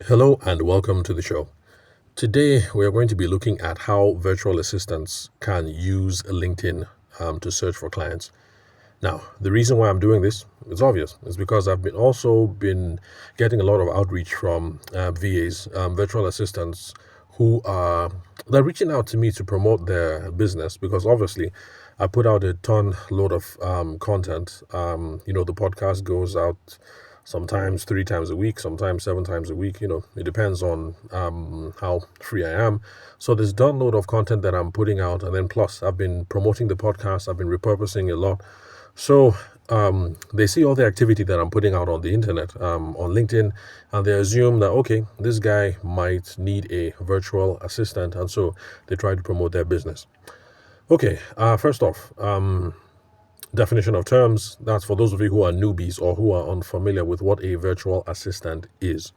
Hello and welcome to the show. Today we are going to be looking at how virtual assistants can use LinkedIn to search for clients. Now, the reason why I'm doing this is obvious. It's because I've been getting a lot of outreach from VAs, virtual assistants, who are they're reaching out to me to promote their business because obviously I put out a ton load of content. The podcast goes out sometimes 3 times a week, sometimes 7 times a week. It depends on how free I am. So there's done load of content that I'm putting out, and then plus I've been promoting the podcast. I've been repurposing a lot. So they see all the activity that I'm putting out on the internet, on LinkedIn, and they assume that, okay, this guy might need a virtual assistant, and so they try to promote their business. Okay, first off, definition of terms. That's for those of you who are newbies or who are unfamiliar with what a virtual assistant is.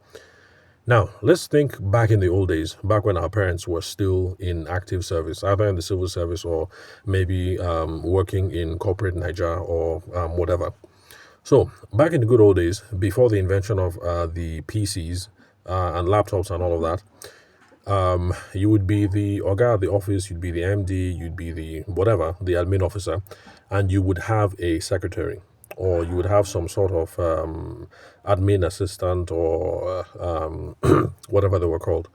Now, let's think back in the old days, back when our parents were still in active service, either in the civil service or maybe working in corporate Niger or whatever. So, back in the good old days, before the invention of the PCs and laptops and all of that, you would be the Oga at the office, you'd be the MD, you'd be the whatever, the admin officer, and you would have a secretary or you would have some sort of admin assistant or whatever they were called.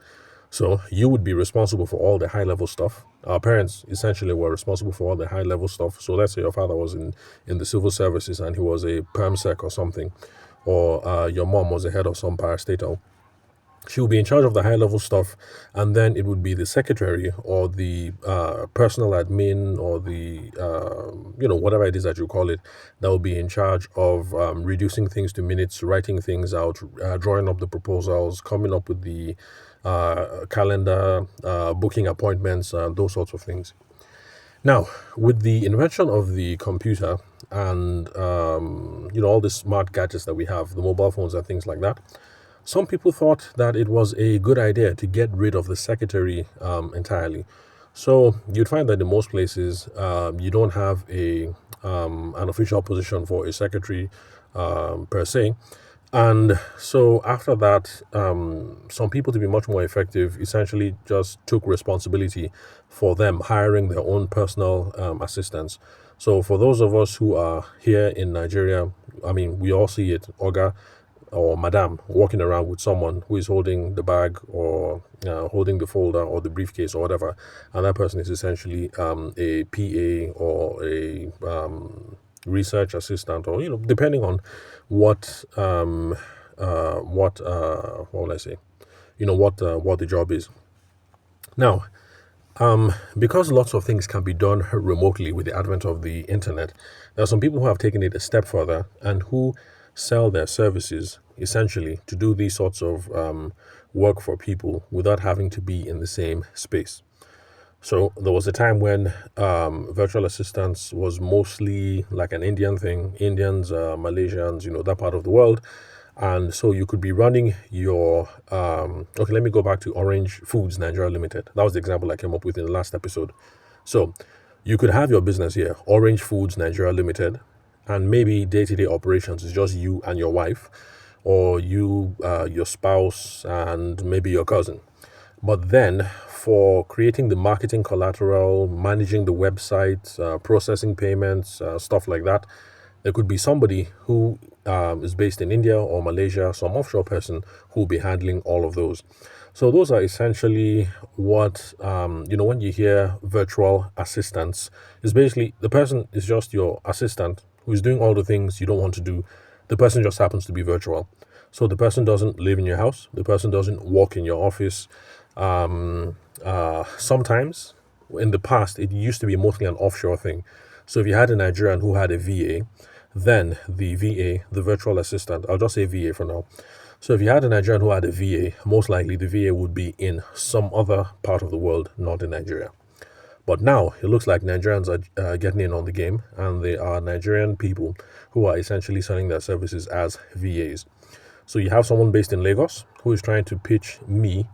So you would be responsible for all the high level stuff. Our parents essentially were responsible for all the high level stuff. So let's say your father was in the civil services and he was a perm sec or something, or your mom was the head of some parastatal. She would be in charge of the high level stuff, and then it would be the secretary or the personal admin or the whatever it is that you call it that will be in charge of reducing things to minutes, writing things out, drawing up the proposals, coming up with the calendar, booking appointments, those sorts of things. Now, with the invention of the computer and all the smart gadgets that we have, the mobile phones and things like that, some people thought that it was a good idea to get rid of the secretary entirely. So you'd find that in most places you don't have an official position for a secretary per se. And so after that, some people, to be much more effective, essentially just took responsibility for them hiring their own personal assistants. So for those of us who are here in Nigeria, I mean, we all see it, Oga or Madam walking around with someone who is holding the bag or holding the folder or the briefcase or whatever, and that person is essentially a PA or a research assistant, or depending on what what will I say, what the job is. Now, because lots of things can be done remotely with the advent of the internet, there are some people who have taken it a step further and who sell their services essentially to do these sorts of work for people without having to be in the same space. So there was a time when virtual assistants was mostly like an Indian thing, Indians, Malaysians, that part of the world. And so you could be running your, okay, let me go back to Orange Foods Nigeria Limited. That was the example I came up with in the last episode. So you could have your business here, Orange Foods Nigeria Limited, and maybe day-to-day operations is just you and your wife, or you, your spouse, and maybe your cousin. But then for creating the marketing collateral, managing the website, processing payments, stuff like that, there could be somebody who is based in India or Malaysia, some offshore person who will be handling all of those. So those are essentially what, when you hear virtual assistants, is basically the person is just your assistant who is doing all the things you don't want to do. The person just happens to be virtual. So the person doesn't live in your house. The person doesn't work in your office. Sometimes in the past, it used to be mostly an offshore thing. So if you had a Nigerian who had a VA, then the VA, the virtual assistant, I'll just say VA for now. So if you had a Nigerian who had a VA, most likely the VA would be in some other part of the world, not in Nigeria. But now it looks like Nigerians are getting in on the game, and they are Nigerian people who are essentially selling their services as VAs. So you have someone based in Lagos who is trying to pitch me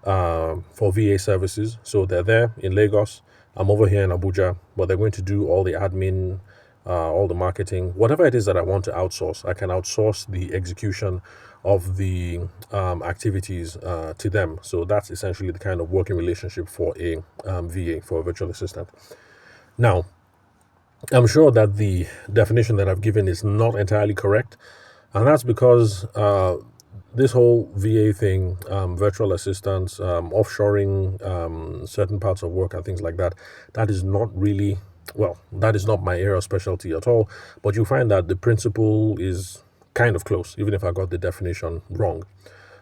for VA services. So they're there in Lagos. I'm over here in Abuja, but they're going to do all the admin, all the marketing, whatever it is that I want to outsource. I can outsource the execution of the activities to them. So that's essentially the kind of working relationship for a VA, for a virtual assistant. Now, I'm sure that the definition that I've given is not entirely correct, and that's because this whole VA thing, virtual assistants, offshoring certain parts of work and things like that, that is not really, well, that is not my area of specialty at all. But you find that the principle is kind of close, even if I got the definition wrong.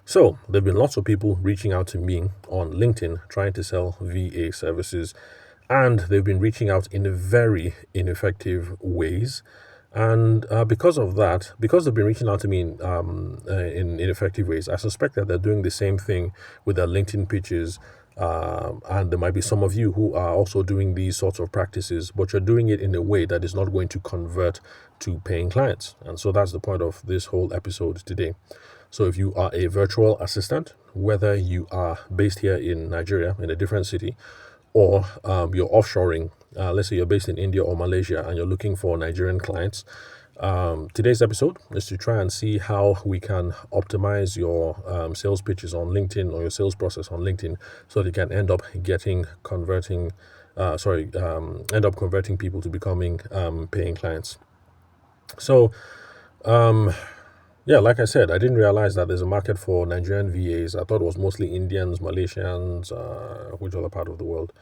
So there have been lots of people reaching out to me on LinkedIn trying to sell VA services, and they've been reaching out in very ineffective ways. And because of that, because they've been reaching out to me in ineffective ways, I suspect that they're doing the same thing with their LinkedIn pitches. And there might be some of you who are also doing these sorts of practices, but you're doing it in a way that is not going to convert to paying clients. And so that's the point of this whole episode today. So if you are a virtual assistant, whether you are based here in Nigeria, in a different city, or you're offshoring, let's say you're based in India or Malaysia and you're looking for Nigerian clients, today's episode is to try and see how we can optimize your sales pitches on LinkedIn or your sales process on LinkedIn so that you can end up converting people to becoming paying clients. So, yeah, like I said, I didn't realize that there's a market for Nigerian VAs. I thought it was mostly Indians, Malaysians, which other part of the world.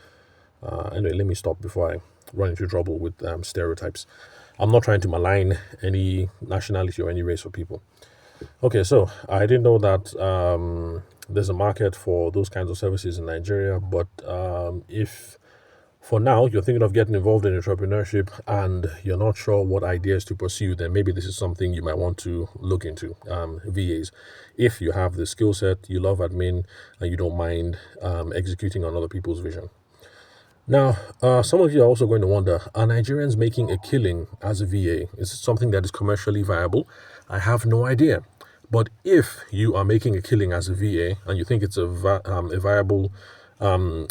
Anyway, let me stop before I run into trouble with stereotypes. I'm not trying to malign any nationality or any race of people. Okay, so I didn't know that there's a market for those kinds of services in Nigeria, but if for now you're thinking of getting involved in entrepreneurship and you're not sure what ideas to pursue, then maybe this is something you might want to look into. VAs, if you have the skill set, you love admin, and you don't mind executing on other people's vision. Now, some of you are also going to wonder, are Nigerians making a killing as a VA? Is it something that is commercially viable? I have no idea. But if you are making a killing as a VA and you think it's a viable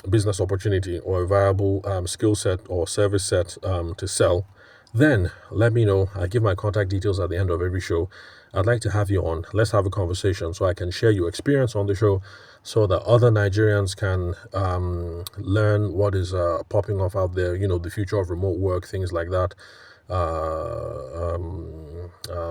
business opportunity or a viable skill set or service set to sell, then let me know. I give my contact details at the end of every show. I'd like to have you on. Let's have a conversation so I can share your experience on the show so that other Nigerians can learn what is popping off out there, the future of remote work, things like that.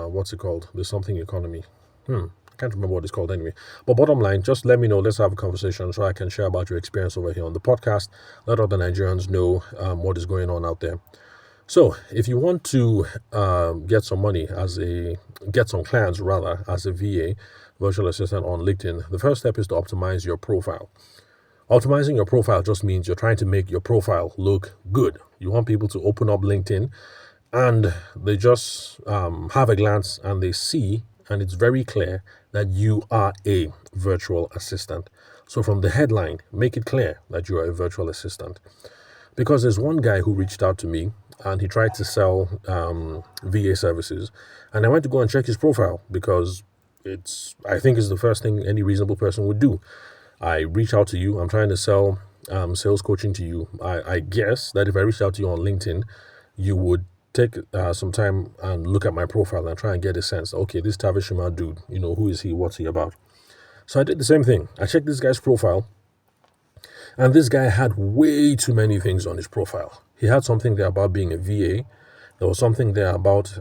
What's it called? There's something economy. I can't remember what it's called anyway. But bottom line, just let me know. Let's have a conversation so I can share about your experience over here on the podcast. Let other Nigerians know what is going on out there. So if you want to get some clients rather, as a VA, virtual assistant on LinkedIn, the first step is to optimize your profile. Optimizing your profile just means you're trying to make your profile look good. You want people to open up LinkedIn and they just have a glance and they see, and it's very clear that you are a virtual assistant. So from the headline, make it clear that you are a virtual assistant. Because there's one guy who reached out to me and he tried to sell VA services, and I went to go and check his profile because I think it's the first thing any reasonable person would do. I reach out to you, I'm trying to sell sales coaching to you. I guess that if I reached out to you on LinkedIn, you would take some time and look at my profile and try and get a sense. Okay, this Tavishima dude, who is he? What's he about? So I did the same thing. I checked this guy's profile, and this guy had way too many things on his profile. He had something there about being a VA. There was something there about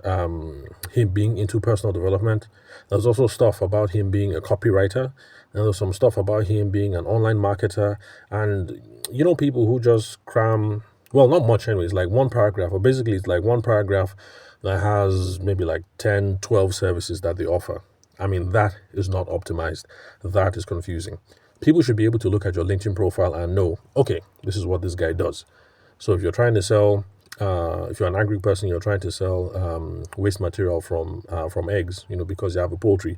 him being into personal development. There was also stuff about him being a copywriter. And there was some stuff about him being an online marketer. And, people who just cram, well, not much anyways, like one paragraph, or basically it's like one paragraph that has maybe like 10, 12 services that they offer. I mean, that is not optimized. That is confusing. People should be able to look at your LinkedIn profile and know, okay, this is what this guy does. So if you're trying to sell, if you're an agri person, you're trying to sell waste material from eggs, because you have a poultry,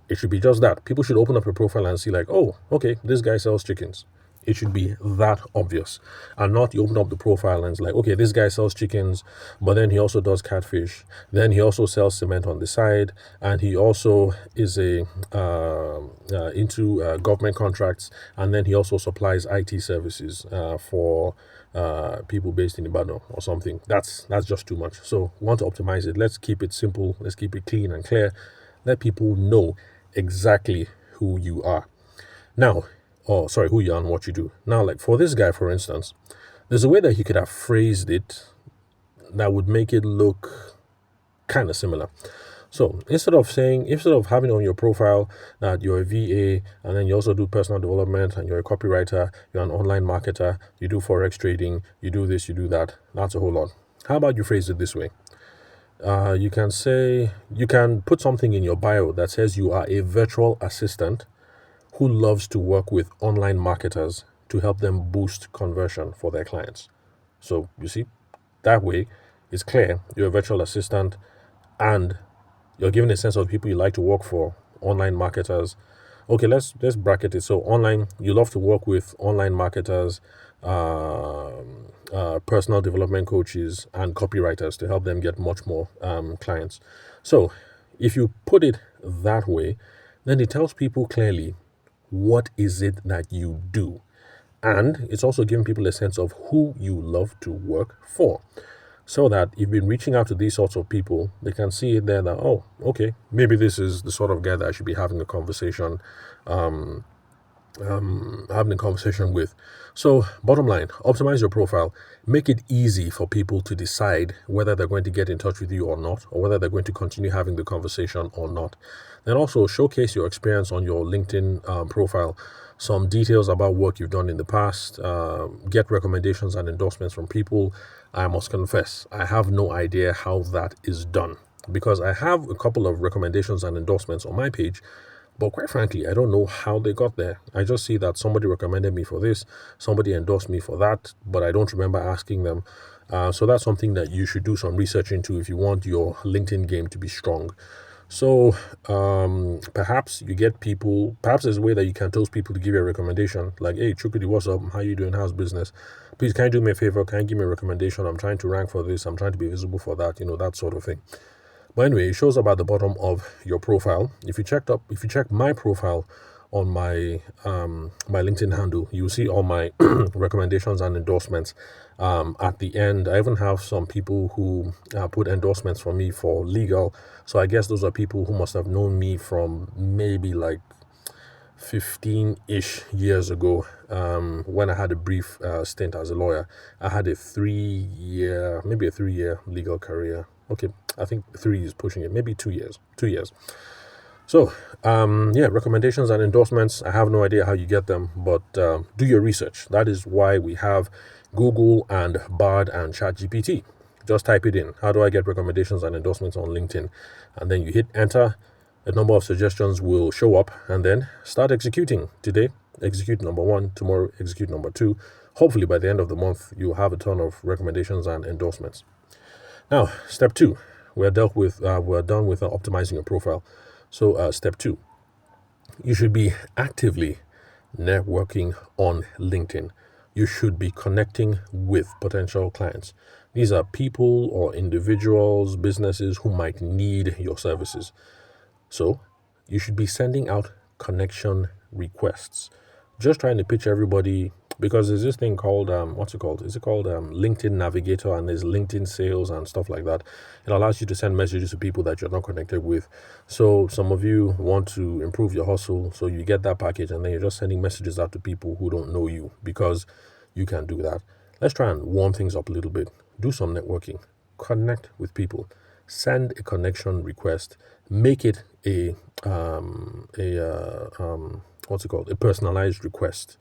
it should be just that. People should open up your profile and see like, oh, okay, this guy sells chickens. It should be that obvious, and not you open up the profile and it's like, okay, this guy sells chickens, but then he also does catfish. Then he also sells cement on the side, and he also is a into government contracts, and then he also supplies IT services for people based in Ibadan or something. That's just too much. So we want to optimize it. Let's keep it simple. Let's keep it clean and clear. Let people know exactly who you are. Now, oh, sorry, who you are and what you do. Now, like for this guy, for instance, there's a way that he could have phrased it that would make it look kind of similar. So instead of having on your profile that you're a VA and then you also do personal development and you're a copywriter, you're an online marketer, you do forex trading, you do this, you do that. That's a whole lot. How about you phrase it this way? You can put something in your bio that says you are a virtual assistant who loves to work with online marketers to help them boost conversion for their clients. So you see, that way it's clear you're a virtual assistant and you're giving a sense of people you like to work for, online marketers. Okay, let's bracket it. So online, you love to work with online marketers, personal development coaches, and copywriters to help them get much more clients. So if you put it that way, then it tells people clearly what is it that you do. And it's also giving people a sense of who you love to work for. So that you've been reaching out to these sorts of people, they can see it there that, oh, okay, maybe this is the sort of guy that I should be having a conversation with. So, bottom line, optimize your profile. Make it easy for people to decide whether they're going to get in touch with you or not, or whether they're going to continue having the conversation or not. Then also showcase your experience on your LinkedIn profile, some details about work you've done in the past, get recommendations and endorsements from people. I must confess, I have no idea how that is done because I have a couple of recommendations and endorsements on my page. But quite frankly, I don't know how they got there. I just see that somebody recommended me for this, somebody endorsed me for that, but I don't remember asking them. So that's something that you should do some research into if you want your LinkedIn game to be strong. So perhaps you get people, perhaps there's a way that you can toast people to give you a recommendation. Like, hey, Chukudi, what's up? How you doing? How's business? Please, can you do me a favor? Can you give me a recommendation? I'm trying to rank for this. I'm trying to be visible for that, that sort of thing. But anyway, it shows up at the bottom of your profile. If you check my profile on my my LinkedIn handle, you'll see all my recommendations and endorsements. At the end, I even have some people who put endorsements for me for legal. So I guess those are people who must have known me from maybe like 15-ish years ago, when I had a brief stint as a lawyer. I had a 3-year legal career. Okay, I think 3 is pushing it, maybe 2 years. 2 years. So, recommendations and endorsements. I have no idea how you get them, but do your research. That is why we have Google and Bard and ChatGPT. Just type it in. How do I get recommendations and endorsements on LinkedIn? And then you hit enter. A number of suggestions will show up, and then start executing. Today, execute number 1. Tomorrow, execute number 2. Hopefully, by the end of the month, you'll have a ton of recommendations and endorsements. Now, step 2. We're done with optimizing your profile. So, step 2. You should be actively networking on LinkedIn. You should be connecting with potential clients. These are people or individuals, businesses who might need your services. So you should be sending out connection requests. Just trying to pitch everybody, because there's this thing called, what's it called? Is it called LinkedIn Navigator, and there's LinkedIn Sales and stuff like that. It allows you to send messages to people that you're not connected with. So some of you want to improve your hustle, so you get that package, and then you're just sending messages out to people who don't know you, because you can do that. Let's try and warm things up a little bit. Do some networking. Connect with people. Send a connection request. Make it a personalized request.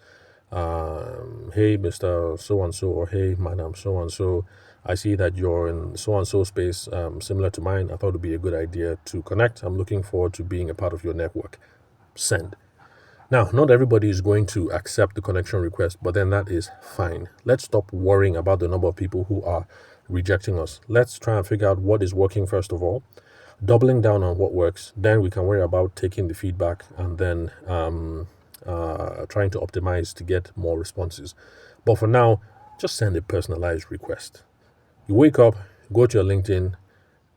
Hey, Mr. So and so, or hey, Madam so and so. I see that you're in so and so space, similar to mine. I thought it would be a good idea to connect. I'm looking forward to being a part of your network. Send. Now, not everybody is going to accept the connection request, but then that is fine. Let's stop worrying about the number of people who are rejecting us. Let's try and figure out what is working first of all, doubling down on what works. Then we can worry about taking the feedback and then trying to optimize to get more responses. But for now, just send a personalized request. You wake up, go to your LinkedIn.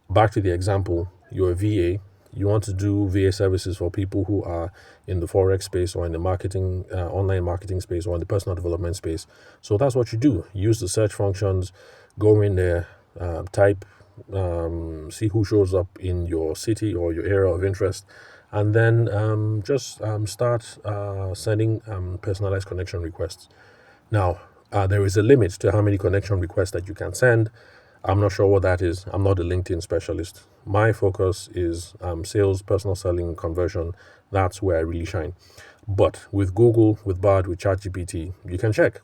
Back to the example, you're a VA. You want to do VA services for people who are in the forex space or in the marketing, online marketing space or in the personal development space. So that's what you do. Use the search functions, go in there, type, see who shows up in your city or your area of interest, and then just start sending personalized connection requests. Now, there is a limit to how many connection requests that you can send. I'm not sure what that is. I'm not a LinkedIn specialist. My focus is sales, personal selling, conversion. That's where I really shine. But with Google, with Bard, with ChatGPT, you can check.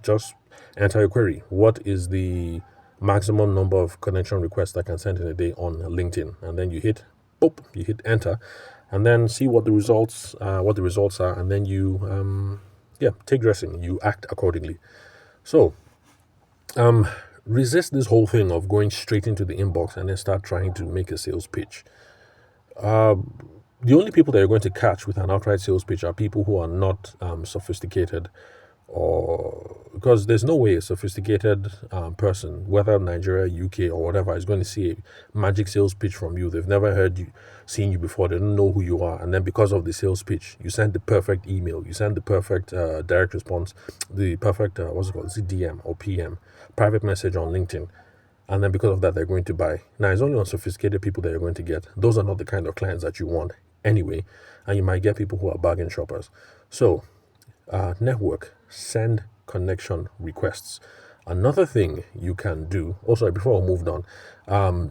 Just enter a query. What is the maximum number of connection requests I can send in a day on LinkedIn? And then you hit, boop, you hit enter, and then see what the results are, and then you take dressing. You act accordingly. So resist this whole thing of going straight into the inbox and then start trying to make a sales pitch. The only people that you're going to catch with an outright sales pitch are people who are not sophisticated, or because there's no way a sophisticated person, whether Nigeria, UK, or whatever, is going to see a magic sales pitch from you. They've never seen you before. They don't know who you are, and then because of the sales pitch, you send the perfect email, you send the perfect direct response, the perfect what's it called, DM or PM, private message on LinkedIn. And then because of that, they're going to buy. Now, it's only unsophisticated people that you're going to get. Those are not the kind of clients that you want anyway. And you might get people who are bargain shoppers. So, network, send connection requests. Another thing you can do, before we moved on,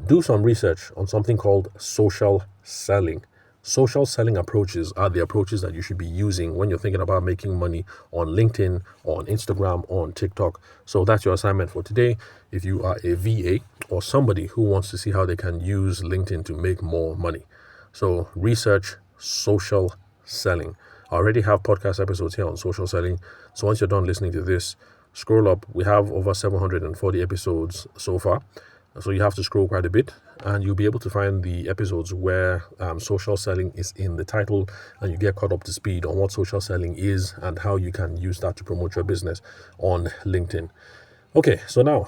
do some research on something called social selling. Social selling approaches are the approaches that you should be using when you're thinking about making money on LinkedIn, on Instagram, on TikTok. So that's your assignment for today. If you are a VA or somebody who wants to see how they can use LinkedIn to make more money. So research social selling. I already have podcast episodes here on social selling. So once you're done listening to this, scroll up. We have over 740 episodes so far. So you have to scroll quite a bit, and you'll be able to find the episodes where social selling is in the title, and you get caught up to speed on what social selling is and how you can use that to promote your business on LinkedIn. Okay, so now,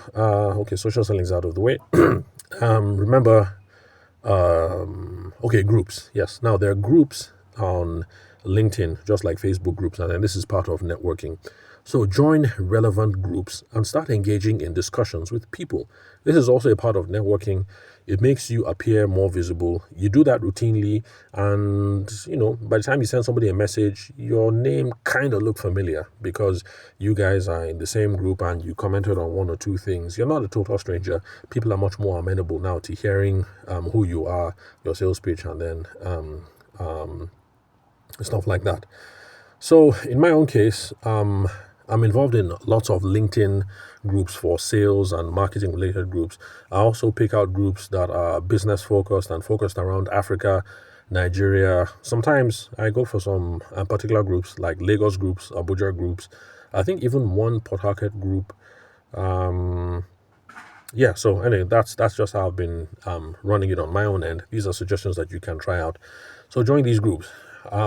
social selling is out of the way. Remember, groups. Yes, now there are groups on LinkedIn, just like Facebook groups, and this is part of networking. So join relevant groups and start engaging in discussions with people. This is also a part of networking. It makes you appear more visible. You do that routinely, and by the time you send somebody a message, your name kind of look familiar because you guys are in the same group and you commented on one or two things. You're not a total stranger. People are much more amenable now to hearing who you are, your sales pitch, and then stuff like that. So in my own case, I'm involved in lots of LinkedIn groups for sales and marketing related groups. I also pick out groups that are business focused and focused around Africa, Nigeria. Sometimes I go for some particular groups like Lagos groups, Abuja groups. I think even one Port Harcourt group. So anyway, that's just how I've been running it on my own end. These are suggestions that you can try out. So join these groups.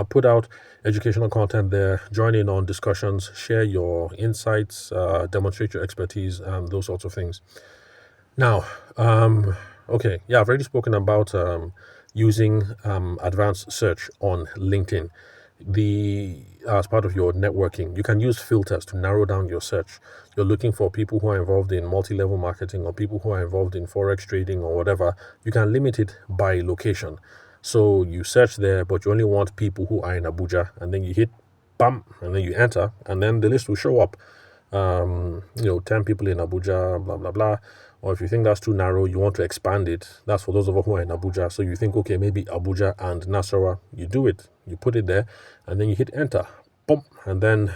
Put out educational content there, join in on discussions, share your insights, demonstrate your expertise, and those sorts of things. Now, I've already spoken about using advanced search on LinkedIn. As part of your networking, you can use filters to narrow down your search. You're looking for people who are involved in multi-level marketing or people who are involved in forex trading or whatever. You can limit it by location. So you search there, but you only want people who are in Abuja, and then you hit bam, and then you enter, and then the list will show up. 10 people in Abuja, blah, blah, blah. Or if you think that's too narrow, you want to expand it. That's for those of us who are in Abuja. So you think, okay, maybe Abuja and Nasarawa. You do it. You put it there, and then you hit enter. Boom. And then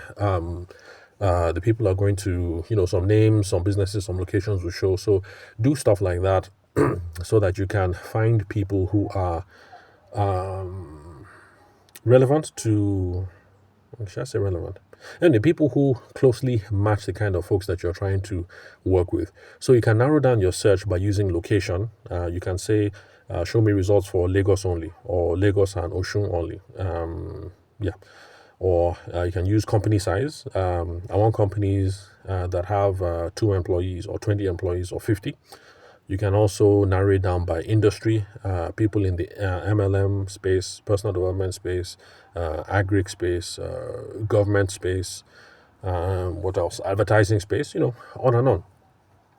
the people are going to, some names, some businesses, some locations will show. So do stuff like that so that you can find people who are relevant to, should I say relevant? And the people who closely match the kind of folks that you're trying to work with. So you can narrow down your search by using location. You can say, show me results for Lagos only, or Lagos and Oshun only. or you can use company size. I want companies that have 2 employees or 20 employees or 50. You can also narrow it down by industry, people in the MLM space, personal development space, agri space, government space, what else? Advertising space, on and on.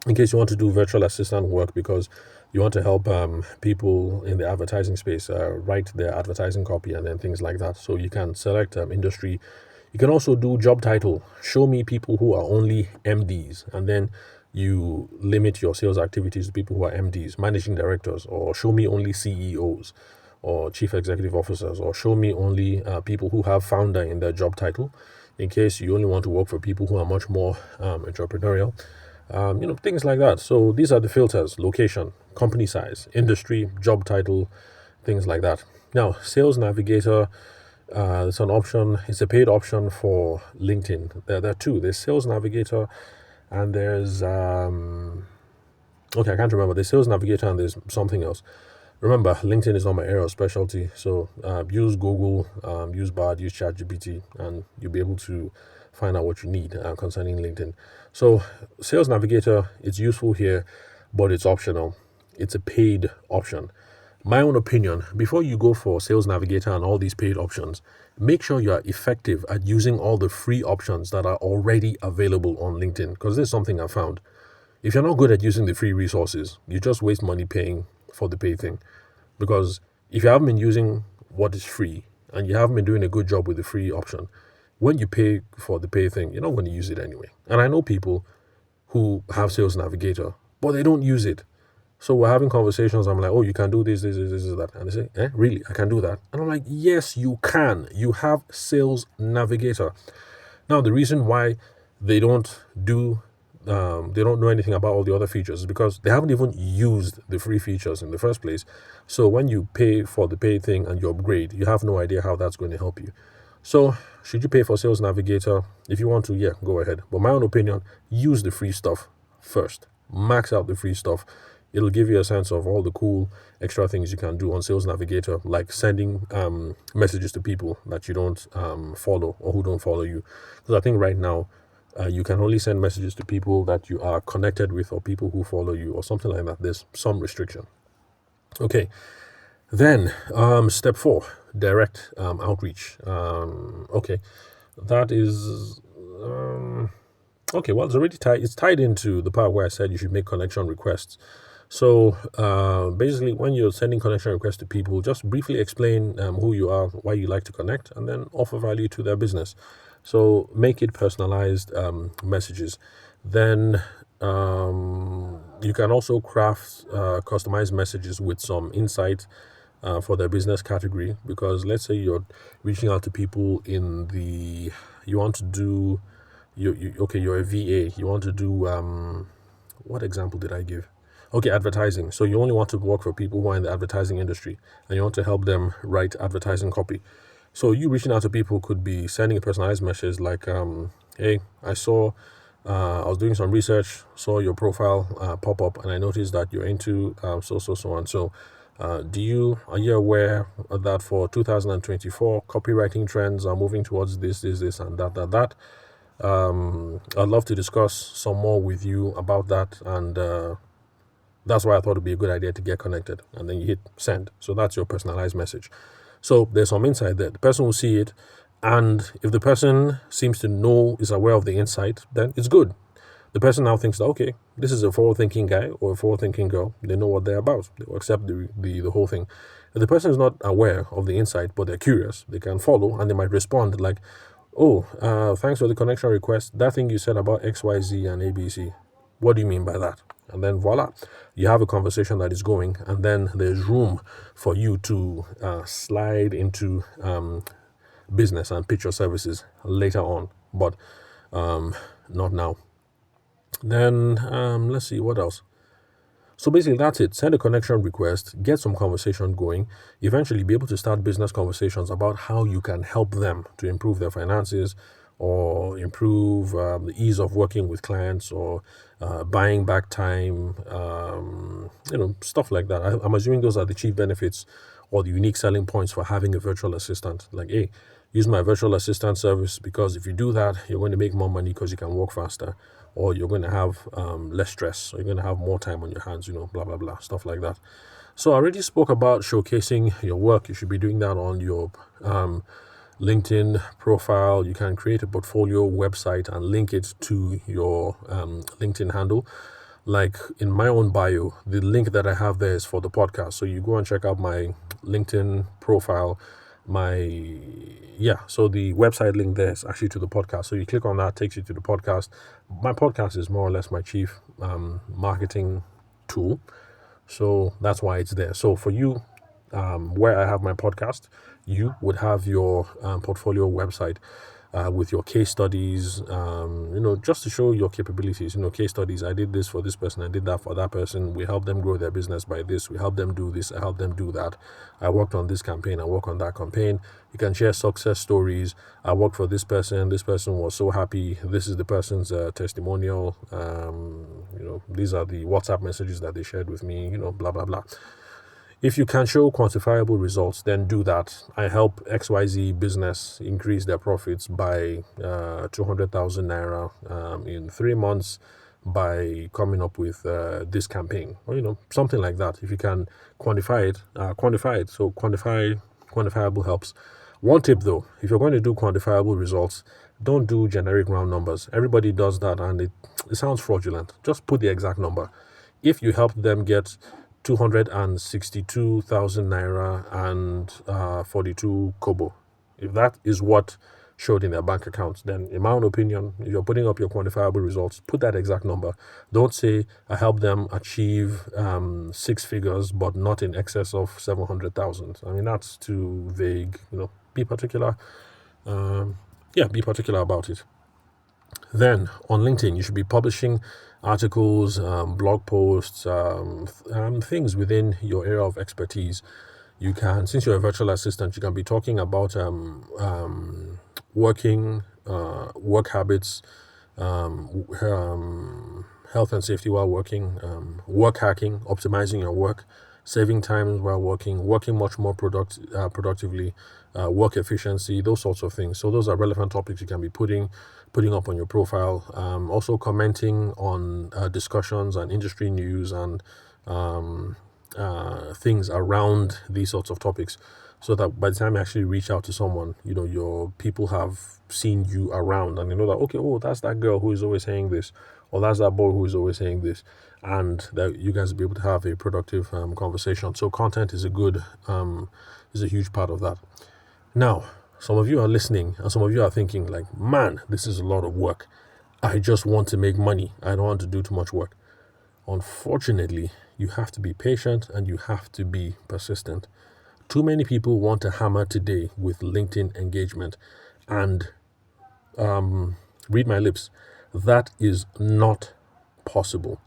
In case you want to do virtual assistant work because you want to help people in the advertising space write their advertising copy and then things like that. So you can select industry. You can also do job title. Show me people who are only MDs, and then you limit your sales activities to people who are MDs, managing directors, or show me only CEOs or chief executive officers, or show me only people who have founder in their job title, in case you only want to work for people who are much more entrepreneurial. Things like that. So these are the filters: location, company size, industry, job title, things like that. Now, Sales Navigator, it's an option. It's a paid option for LinkedIn. There are two. There's Sales Navigator, and there's okay, I can't remember. There's Sales Navigator and there's something else. Remember, LinkedIn is not my area of specialty, so use Google, use Bard, use ChatGPT, and you'll be able to find out what you need concerning LinkedIn. So, Sales Navigator, it's useful here, but it's optional. It's a paid option. My own opinion, before you go for Sales Navigator and all these paid options, make sure you are effective at using all the free options that are already available on LinkedIn, because this is something I found. If you're not good at using the free resources, you just waste money paying for the paid thing. Because if you haven't been using what is free and you haven't been doing a good job with the free option, when you pay for the pay thing, you're not going to use it anyway. And I know people who have Sales Navigator, but they don't use it. So we're having conversations. I'm like, oh, you can do this, that. And they say, really? I can do that? And I'm like, yes, you can. You have Sales Navigator. Now, the reason why they don't know anything about all the other features is because they haven't even used the free features in the first place. So when you pay for the paid thing and you upgrade, you have no idea how that's going to help you. So should you pay for Sales Navigator? If you want to, yeah, go ahead. But my own opinion, use the free stuff first. Max out the free stuff. It'll give you a sense of all the cool extra things you can do on Sales Navigator, like sending messages to people that you don't follow or who don't follow you. Because I think right now, you can only send messages to people that you are connected with or people who follow you or something like that. There's some restriction. Okay. Then, step 4, direct outreach. Okay. That is... okay, well, it's already tied. It's tied into the part where I said you should make connection requests. So basically, when you're sending connection requests to people, just briefly explain who you are, why you like to connect, and then offer value to their business. So make it personalized messages. Then you can also craft customized messages with some insight for their business category. Because let's say you're reaching out to people in the, you want to do, you're a VA. You want to do, what example did I give? Okay, advertising. So you only want to work for people who are in the advertising industry and you want to help them write advertising copy. So you reaching out to people could be sending a personalized message like, hey, I saw, I was doing some research, saw your profile pop up, and I noticed that you're into so and so. Are you aware that for 2024, copywriting trends are moving towards this, and that? I'd love to discuss some more with you about that, and that's why I thought it'd be a good idea to get connected. And then you hit send. So that's your personalized message. So there's some insight there. The person will see it. And if the person seems to know, is aware of the insight, then it's good. The person now thinks that, okay, this is a forward-thinking guy or a forward-thinking girl. They know what they're about. They will accept the whole thing. If the person is not aware of the insight, but they're curious, they can follow and they might respond like, oh, thanks for the connection request. That thing you said about XYZ and ABC, what do you mean by that? And then voila, you have a conversation that is going, and then there's room for you to slide into business and pitch your services later on, but not now. Then let's see what else. So basically that's it. Send a connection request, get some conversation going, eventually be able to start business conversations about how you can help them to improve their finances or improve the ease of working with clients or buying back time, stuff like that. I'm assuming those are the chief benefits or the unique selling points for having a virtual assistant. Like, hey, use my virtual assistant service because if you do that, you're going to make more money because you can work faster, or you're going to have less stress, or you're going to have more time on your hands, blah, blah, blah, stuff like that. So I already spoke about showcasing your work. You should be doing that on your LinkedIn profile. You can create a portfolio website and link it to your LinkedIn handle. Like in my own bio, the link that I have there is for the podcast. So you go and check out my LinkedIn profile. So the website link there is actually to the podcast. So you click on that, takes you to the podcast. My podcast is more or less my chief marketing tool. So that's why it's there. So for you, where I have my podcast, you would have your portfolio website with your case studies, just to show your capabilities. Case studies. I did this for this person. I did that for that person. We help them grow their business by this. We help them do this. I help them do that. I worked on this campaign. I work on that campaign. You can share success stories. I worked for this person. This person was so happy. This is the person's testimonial. These are the WhatsApp messages that they shared with me. Blah, blah, blah. If you can show quantifiable results, then do that. I help XYZ business increase their profits by 200,000 naira in 3 months by coming up with this campaign, or something like that. If you can quantify it, quantify it. So quantifiable helps. One tip though, if you're going to do quantifiable results, don't do generic round numbers. Everybody does that and it sounds fraudulent. Just put the exact number. If you help them get 262,000 naira and 42 kobo, if that is what showed in their bank accounts, then in my own opinion, if you're putting up your quantifiable results, put that exact number. Don't say I helped them achieve 6 figures but not in excess of 700,000. I mean, that's too vague. Be particular. Be particular about it. Then on LinkedIn, you should be publishing articles, blog posts, things within your area of expertise. You can, since you're a virtual assistant, you can be talking about work habits, health and safety while working, work hacking, optimizing your work, saving time while working much more productively, work efficiency, those sorts of things. So those are relevant topics you can be putting up on your profile. Also commenting on discussions and industry news and things around these sorts of topics, so that by the time you actually reach out to someone, your people have seen you around and they know that, okay, oh, that's that girl who is always saying this, or that's that boy who is always saying this, and that you guys will be able to have a productive conversation. So content is a huge part of that. Now, some of you are listening and some of you are thinking like, man, this is a lot of work. I just want to make money. I don't want to do too much work. Unfortunately, you have to be patient and you have to be persistent. Too many people want to hammer today with LinkedIn engagement, and read my lips, that is not possible.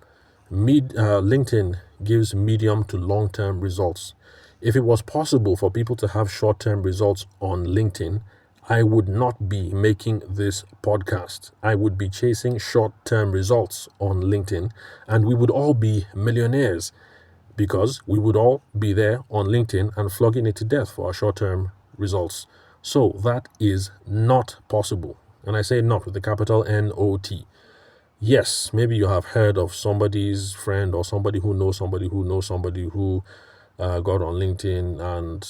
LinkedIn gives medium to long-term results. If it was possible for people to have short-term results on LinkedIn, I would not be making this podcast. I would be chasing short-term results on LinkedIn, and we would all be millionaires because we would all be there on LinkedIn and flogging it to death for our short-term results. So that is not possible. And I say not with the capital N-O-T. Yes, maybe you have heard of somebody's friend or somebody who knows somebody who knows somebody who got on LinkedIn and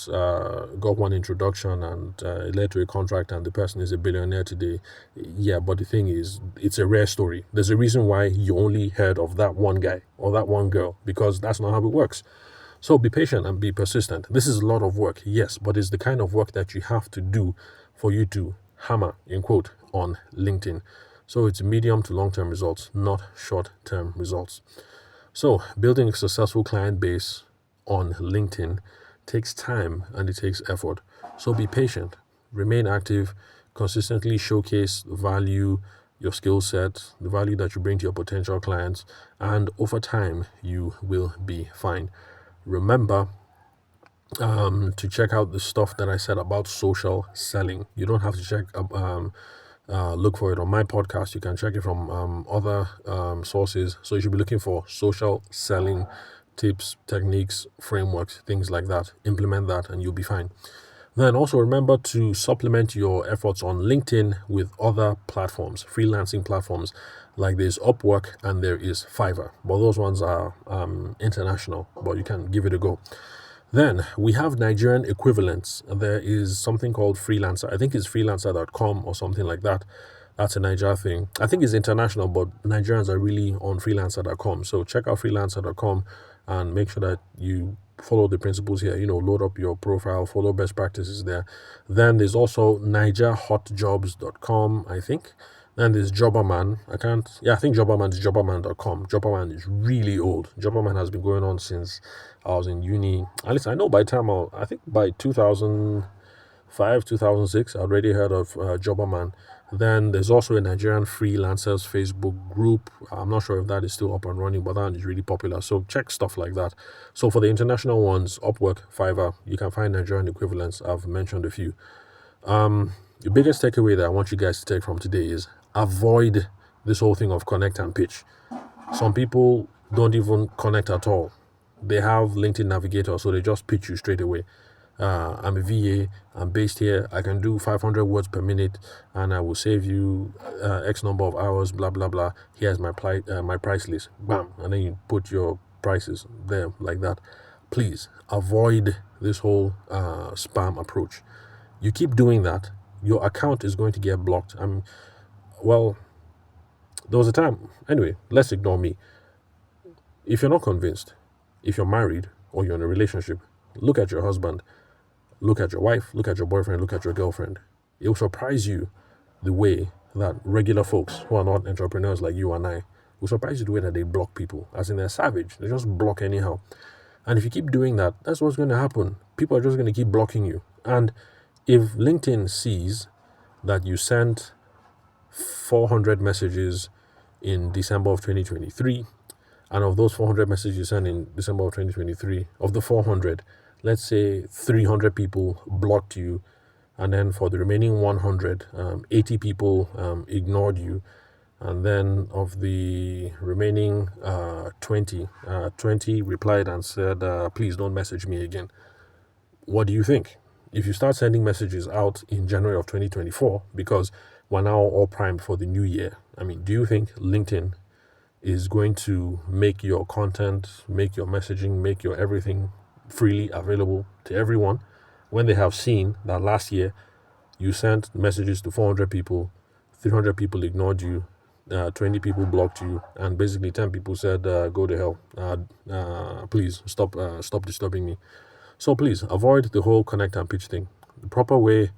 got one introduction and it led to a contract and the person is a billionaire today. Yeah, but the thing is, it's a rare story. There's a reason why you only heard of that one guy or that one girl, because that's not how it works. So be patient and be persistent. This is a lot of work, yes, but it's the kind of work that you have to do for you to hammer, in quote, on LinkedIn. So it's medium to long-term results, not short-term results. So building a successful client base on LinkedIn takes time and it takes effort. So be patient, remain active, consistently showcase value, your skill set, the value that you bring to your potential clients, and over time you will be fine. Remember to check out the stuff that I said about social selling. You don't have to look for it on my podcast. You can check it from other sources. So you should be looking for social selling tips, techniques, frameworks, things like that. Implement that and you'll be fine. Then also remember to supplement your efforts on LinkedIn with other platforms, freelancing platforms, like there's Upwork and there is Fiverr. But those ones are international, but you can give it a go. Then we have Nigerian equivalents. There is something called Freelancer. I think it's freelancer.com or something like that. That's a Niger thing. I think it's international, but Nigerians are really on freelancer.com. So check out freelancer.com and make sure that you follow the principles here. Load up your profile, follow best practices there. Then there's also nigerhotjobs.com, I think. Then there's Jobberman. I think Jobberman is jobberman.com. Jobberman is really old. Jobberman has been going on since I was in uni. At least I know by by 2005, 2006, I already heard of Jobberman. Then there's also a Nigerian freelancers Facebook group. I'm not sure if that is still up and running, but that is really popular. So check stuff like that. So for the international ones, Upwork, Fiverr, you can find Nigerian equivalents. I've mentioned a few. The biggest takeaway that I want you guys to take from today is avoid this whole thing of connect and pitch. Some people don't even connect at all. They have LinkedIn Navigator, so they just pitch you straight away. I'm a VA, I'm based here, I can do 500 words per minute, and I will save you X number of hours, blah, blah, blah. Here's my price list. Bam. And then you put your prices there like that. Please avoid this whole spam approach. You keep doing that, your account is going to get blocked. There was a time, anyway, let's ignore me. If you're not convinced, if you're married or you're in a relationship, look at your husband, look at your wife, look at your boyfriend, look at your girlfriend. It will surprise you the way that regular folks who are not entrepreneurs like you and I will surprise you the way that they block people. As in, they're savage. They just block anyhow. And if you keep doing that, that's what's going to happen. People are just going to keep blocking you. And if LinkedIn sees that you sent 400 messages in December of 2023, and of those 400 messages you sent in December of 2023, of the 400, let's say 300 people blocked you, and then for the remaining 100, 80 people ignored you, and then of the remaining 20 replied and said, please don't message me again. What do you think? If you start sending messages out in January of 2024, because we're now all primed for the new year, do you think LinkedIn is going to make your content, make your messaging, make your everything freely available to everyone when they have seen that last year you sent messages to 400 people, 300 people ignored you, 20 people blocked you, and basically 10 people said, go to hell, please stop disturbing me. So please avoid the whole connect and pitch thing. The proper way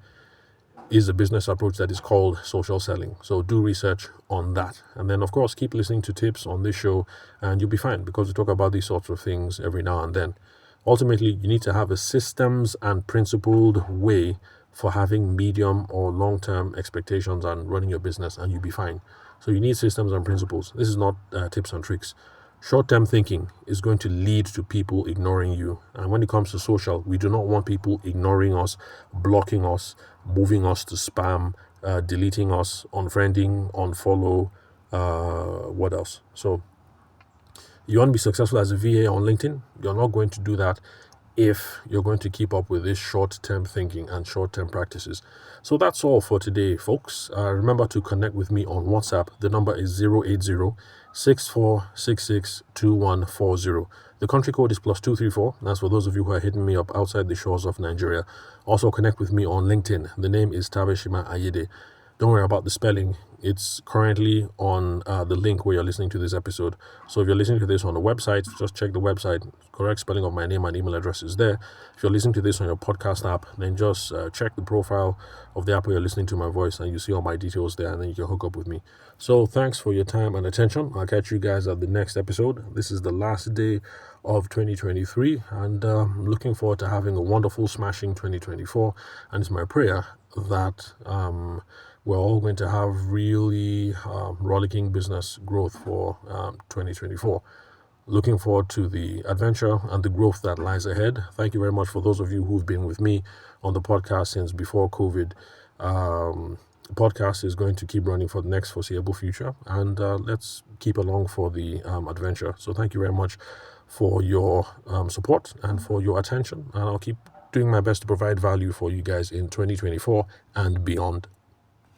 is a business approach that is called social selling. So do research on that. And then, of course, keep listening to tips on this show and you'll be fine, because we talk about these sorts of things every now and then. Ultimately, you need to have a systems and principled way for having medium or long-term expectations and running your business, and you'll be fine. So you need systems and principles. This is not tips and tricks. Short-term thinking is going to lead to people ignoring you. And when it comes to social, we do not want people ignoring us, blocking us, moving us to spam, deleting us, unfriending, unfollow, what else? So you want to be successful as a VA on LinkedIn? You're not going to do that if you're going to keep up with this short-term thinking and short-term practices. So that's all for today, folks. Remember to connect with me on WhatsApp. The number is 080-6466-2140. The country code is +234. That's for those of you who are hitting me up outside the shores of Nigeria. Also connect with me on LinkedIn. The name is Tabeshima Ayede. Don't worry about the spelling. It's currently on the link where you're listening to this episode. So if you're listening to this on the website, just check the website. Correct spelling of my name and email address is there. If you're listening to this on your podcast app, then just check the profile of the app where you're listening to my voice, and you see all my details there, and then you can hook up with me. So thanks for your time and attention. I'll catch you guys at the next episode. This is the last day of 2023, and I'm looking forward to having a wonderful, smashing 2024. And it's my prayer that we're all going to have really rollicking business growth for 2024. Looking forward to the adventure and the growth that lies ahead. Thank you very much for those of you who've been with me on the podcast since before COVID. The podcast is going to keep running for the next foreseeable future, and let's keep along for the adventure. So thank you very much for your support and for your attention. And I'll keep doing my best to provide value for you guys in 2024 and beyond.